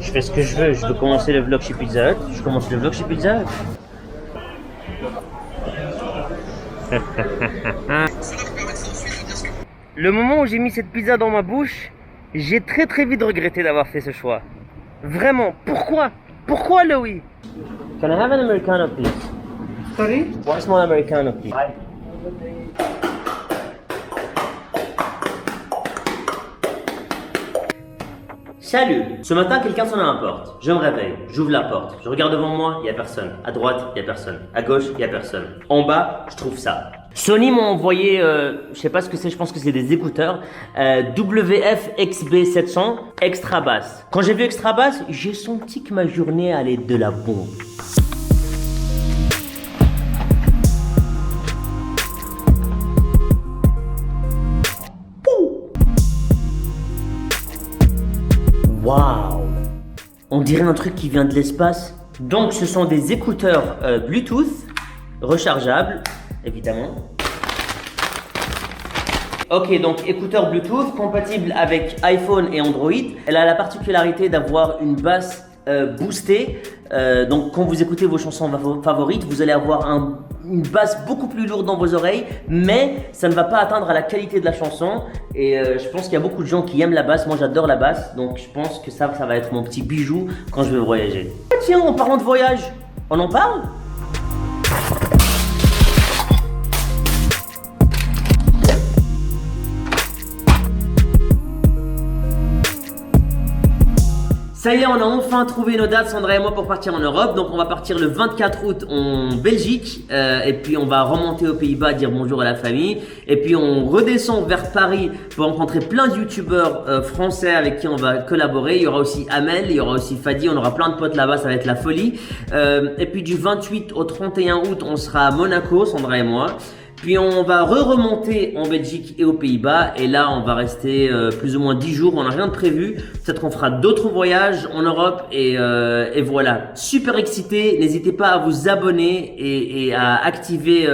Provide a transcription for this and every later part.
Je fais ce que je veux. Je veux commencer le vlog chez Pizza Hut. Je commence le vlog chez Pizza Hut. Le moment où j'ai mis cette pizza dans ma bouche, j'ai très vite regretté d'avoir fait ce choix. Vraiment, pourquoi? Pourquoi, Louis? Can I have an Americano, please? Sorry? One small Americano, please. Salut! Ce matin, quelqu'un sonne à ma porte. Je me réveille, j'ouvre la porte. Je regarde devant moi, il n'y a personne. À droite, il n'y a personne. À gauche, il n'y a personne. En bas, je trouve ça. Sony m'a envoyé, je sais pas ce que c'est, je pense que c'est des écouteurs, WF-XB700 extra basse. Quand j'ai vu extra basse, j'ai senti que ma journée allait de la bombe. Waouh! On dirait un truc qui vient de l'espace. Donc ce sont des écouteurs Bluetooth rechargeables, évidemment. Ok, donc écouteurs Bluetooth compatibles avec iPhone et Android. Elle a la particularité d'avoir une basse boostée. Donc quand vous écoutez vos chansons favorites, vous allez avoir une basse beaucoup plus lourde dans vos oreilles, mais ça ne va pas atteindre à la qualité de la chanson. Et je pense qu'il y a beaucoup de gens qui aiment la basse. Moi j'adore la basse, donc je pense que ça va être mon petit bijou quand je vais voyager. Ah, tiens, en parlant de voyage, on en parle? Ça y est, on a enfin trouvé nos dates, Sandra et moi, pour partir en Europe. Donc on va partir le 24 août en Belgique, et puis on va remonter aux Pays-Bas, dire bonjour à la famille, et puis on redescend vers Paris pour rencontrer plein de youtubeurs français avec qui on va collaborer. Il y aura aussi Amel, il y aura aussi Fadi, on aura plein de potes là-bas, ça va être la folie. Et puis du 28 au 31 août, on sera à Monaco, Sandra et moi. Puis on va remonter en Belgique et aux Pays-Bas, et là on va rester plus ou moins 10 jours, on n'a rien de prévu. Peut-être qu'on fera d'autres voyages en Europe, et voilà. Super excité, n'hésitez pas à vous abonner et à activer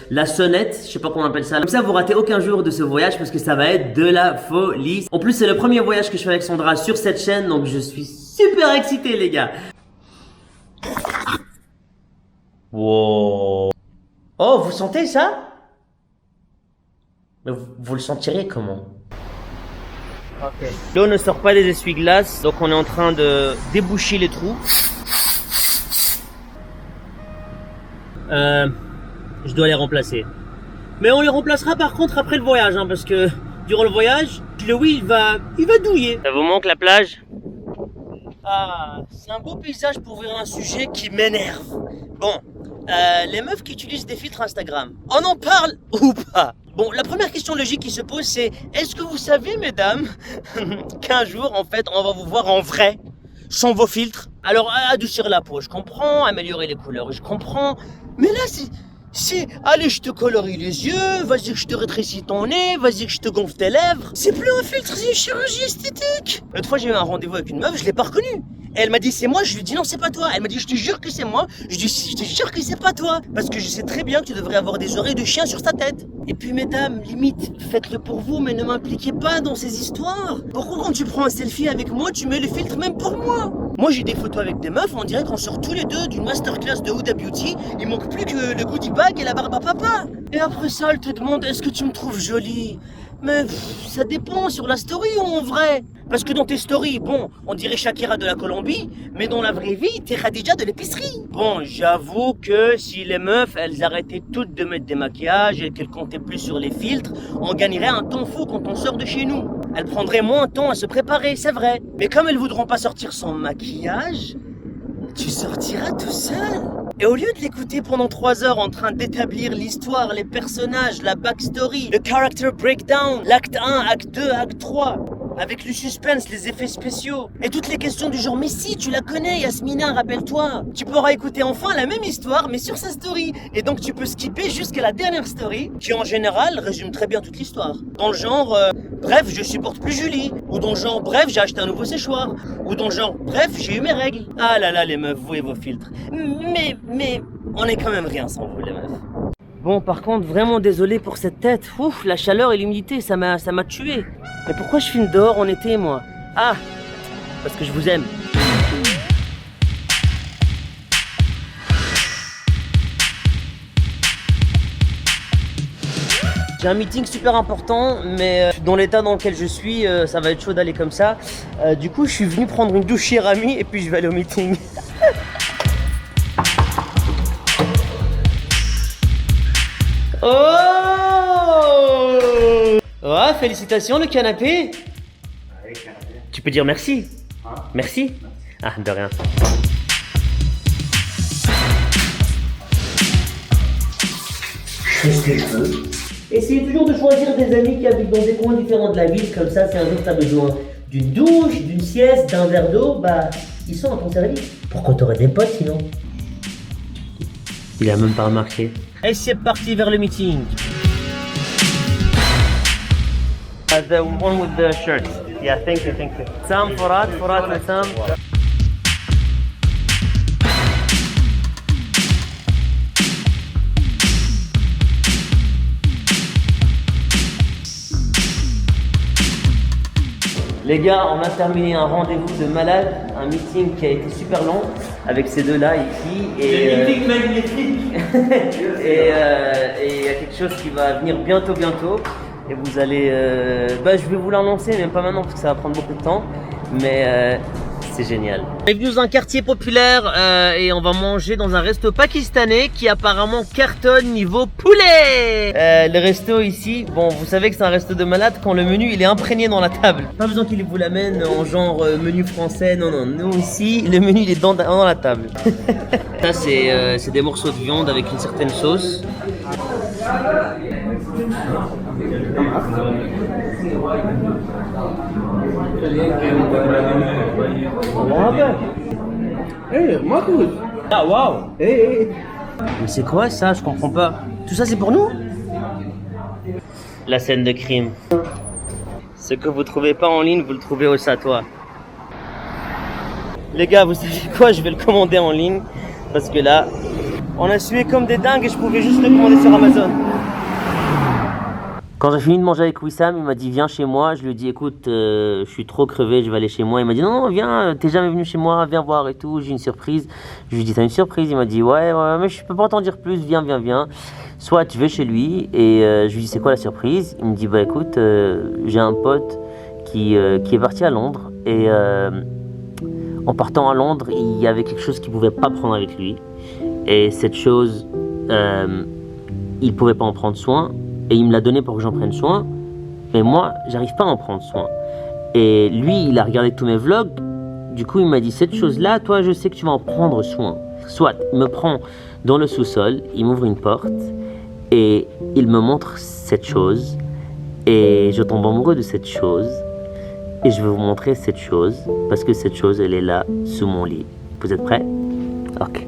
la sonnette, je sais pas comment on appelle ça. Comme ça vous ratez aucun jour de ce voyage, parce que ça va être de la folie. En plus c'est le premier voyage que je fais avec Sandra sur cette chaîne, donc je suis super excité les gars. Wow. Oh, vous sentez ça? Mais vous le sentirez comment? Ok. L'eau ne sort pas des essuie-glaces, donc on est en train de déboucher les trous. Je dois les remplacer. Mais on les remplacera par contre après le voyage, hein, parce que durant le voyage, Louis il va douiller. Ça vous manque la plage? Ah, c'est un beau paysage pour ouvrir un sujet qui m'énerve. Bon, les meufs qui utilisent des filtres Instagram, on en parle ou pas? Bon, la première question logique qui se pose, c'est: est-ce que vous savez, mesdames, qu'un jour, en fait, on va vous voir en vrai, sans vos filtres? Alors, adoucir la peau, je comprends, améliorer les couleurs, je comprends, mais là, c'est allez, je te colorie les yeux, vas-y que je te rétrécis ton nez, vas-y que je te gonfle tes lèvres. C'est plus un filtre, c'est une chirurgie esthétique. L'autre fois, j'ai eu un rendez-vous avec une meuf, je l'ai pas reconnue. Et elle m'a dit c'est moi, je lui ai dit non c'est pas toi. Elle m'a dit je te jure que c'est moi. Je lui ai dit je te jure que c'est pas toi. Parce que je sais très bien que tu devrais avoir des oreilles de chien sur ta tête. Et puis mesdames, limite, faites-le pour vous mais ne m'impliquez pas dans ces histoires. Pourquoi quand tu prends un selfie avec moi, tu mets le filtre même pour moi? Moi j'ai des photos avec des meufs, on dirait qu'on sort tous les deux d'une masterclass de Huda Beauty. Il manque plus que le goodie bag et la barbe à papa. Et après ça, elle te demande est-ce que tu me trouves jolie? Mais ça dépend sur la story ou en vrai. Parce que dans tes stories, bon, on dirait Shakira de la Colombie, mais dans la vraie vie, t'es Khadija de l'épicerie. Bon, j'avoue que si les meufs, elles arrêtaient toutes de mettre des maquillages et qu'elles comptaient plus sur les filtres, on gagnerait un temps fou quand on sort de chez nous. Elles prendraient moins de temps à se préparer, c'est vrai. Mais comme elles voudront pas sortir sans maquillage, tu sortiras tout seul. Et au lieu de l'écouter pendant 3 heures en train d'établir l'histoire, les personnages, la backstory, le character breakdown, l'acte 1, acte 2, acte 3, avec le suspense, les effets spéciaux, et toutes les questions du genre mais si, tu la connais Yasmina, rappelle-toi. Tu pourras écouter enfin la même histoire mais sur sa story. Et donc tu peux skipper jusqu'à la dernière story, qui en général résume très bien toute l'histoire. Dans le genre, bref, je supporte plus Julie. Ou dans le genre, bref, j'ai acheté un nouveau séchoir. Ou dans le genre, bref, j'ai eu mes règles. Ah là là les meufs, vous et vos filtres. Mais, on est quand même rien sans vous les meufs. Bon, par contre, vraiment désolé pour cette tête. Ouf, la chaleur et l'humidité, ça m'a tué. Mais pourquoi je filme dehors en été, moi? Ah, parce que je vous aime. J'ai un meeting super important, mais dans l'état dans lequel je suis, ça va être chaud d'aller comme ça. Du coup, je suis venu prendre une douche chez Rami et puis je vais aller au meeting. Oh! Ouais, félicitations le canapé. Tu peux dire merci. Merci. Ah, de rien. Qu'est-ce que je veux? Essayez toujours de choisir des amis qui habitent dans des coins différents de la ville, comme ça, si un jour tu as besoin d'une douche, d'une sieste, d'un verre d'eau, bah, ils sont à ton service. Pourquoi t'aurais des potes sinon? Il a même pas remarqué. Et c'est parti vers le meeting. The one with the shirt. Yeah, thank you. Sam, Forat, Sam. Les gars, on a terminé un rendez-vous de malade, un meeting qui a été super long avec ces deux-là ici. Et meeting magnifique. Et il y a quelque chose qui va venir bientôt. Et vous allez... je vais vous l'annoncer, mais pas maintenant parce que ça va prendre beaucoup de temps. Mais c'est génial. On est venu dans un quartier populaire et on va manger dans un resto pakistanais qui apparemment cartonne niveau poulet. Le resto ici, bon, vous savez que c'est un resto de malade quand le menu il est imprégné dans la table. Pas besoin qu'il vous l'amène en genre menu français, non. Nous ici, le menu il est dans la table. Ça c'est des morceaux de viande avec une certaine sauce. Hey, Marcus! Ah waouh! Hey! Mais c'est quoi ça? Je comprends pas. Tout ça c'est pour nous? La scène de crime. Ce que vous trouvez pas en ligne, vous le trouvez au Satois. Les gars, vous savez quoi? Je vais le commander en ligne parce que là, on a sué comme des dingues et je pouvais juste le commander sur Amazon. Quand j'ai fini de manger avec Wissam, il m'a dit viens chez moi. Je lui ai dit écoute, je suis trop crevé, je vais aller chez moi. Il m'a dit non, viens, t'es jamais venu chez moi, viens voir et tout, j'ai une surprise. Je lui ai dit t'as une surprise? Il m'a dit ouais, mais je peux pas t'en dire plus, viens. Soit tu vas chez lui et je lui ai dit c'est quoi la surprise? Il me dit bah écoute, j'ai un pote qui est parti à Londres et en partant à Londres, il y avait quelque chose qu'il pouvait pas prendre avec lui. Et cette chose, il pouvait pas en prendre soin. Et il me l'a donné pour que j'en prenne soin. Mais moi, j'arrive pas à en prendre soin. Et lui, il a regardé tous mes vlogs. Du coup, il m'a dit, cette chose-là, toi, je sais que tu vas en prendre soin. Soit, il me prend dans le sous-sol, il m'ouvre une porte. Et il me montre cette chose. Et je tombe amoureux de cette chose. Et je vais vous montrer cette chose. Parce que cette chose, elle est là, sous mon lit. Vous êtes prêts? Ok.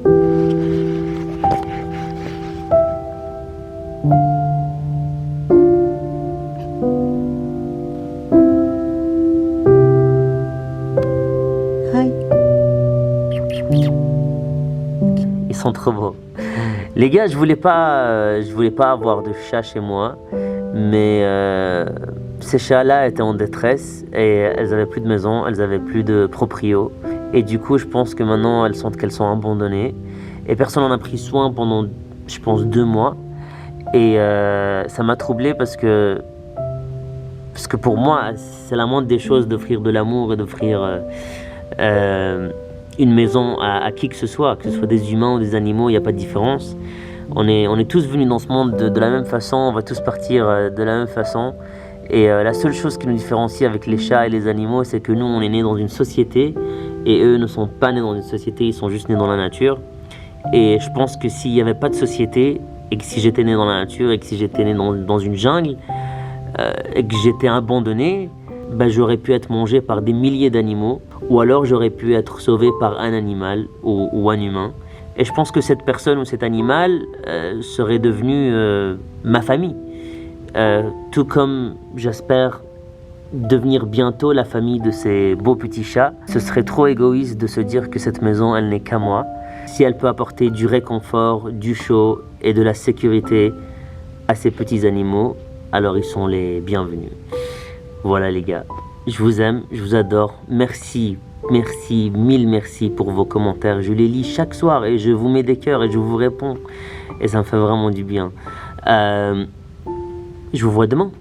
Ils sont trop beaux. Les gars, je voulais pas avoir de chat chez moi, mais ces chats-là étaient en détresse et elles avaient plus de maison, elles avaient plus de proprio. Et du coup, je pense que maintenant, elles sentent qu'elles sont abandonnées. Et personne n'en a pris soin pendant, je pense, 2 mois. Et ça m'a troublé parce que pour moi, c'est la moindre des choses d'offrir de l'amour et d'offrir une maison à qui que ce soit des humains ou des animaux, il n'y a pas de différence. On est tous venus dans ce monde de la même façon, on va tous partir de la même façon. Et la seule chose qui nous différencie avec les chats et les animaux, c'est que nous, on est nés dans une société et eux ne sont pas nés dans une société, ils sont juste nés dans la nature. Et je pense que s'il n'y avait pas de société et que si j'étais né dans la nature et que si j'étais né dans une jungle et que j'étais abandonné, j'aurais pu être mangé par des milliers d'animaux ou alors j'aurais pu être sauvé par un animal ou un humain. Et je pense que cette personne ou cet animal serait devenu ma famille. Tout comme j'espère devenir bientôt la famille de ces beaux petits chats. Ce serait trop égoïste de se dire que cette maison, elle n'est qu'à moi. Si elle peut apporter du réconfort, du chaud et de la sécurité à ces petits animaux, alors ils sont les bienvenus. Voilà les gars, je vous aime, je vous adore. Merci, mille merci pour vos commentaires. Je les lis chaque soir et je vous mets des cœurs et je vous réponds. Et ça me fait vraiment du bien. Je vous vois demain.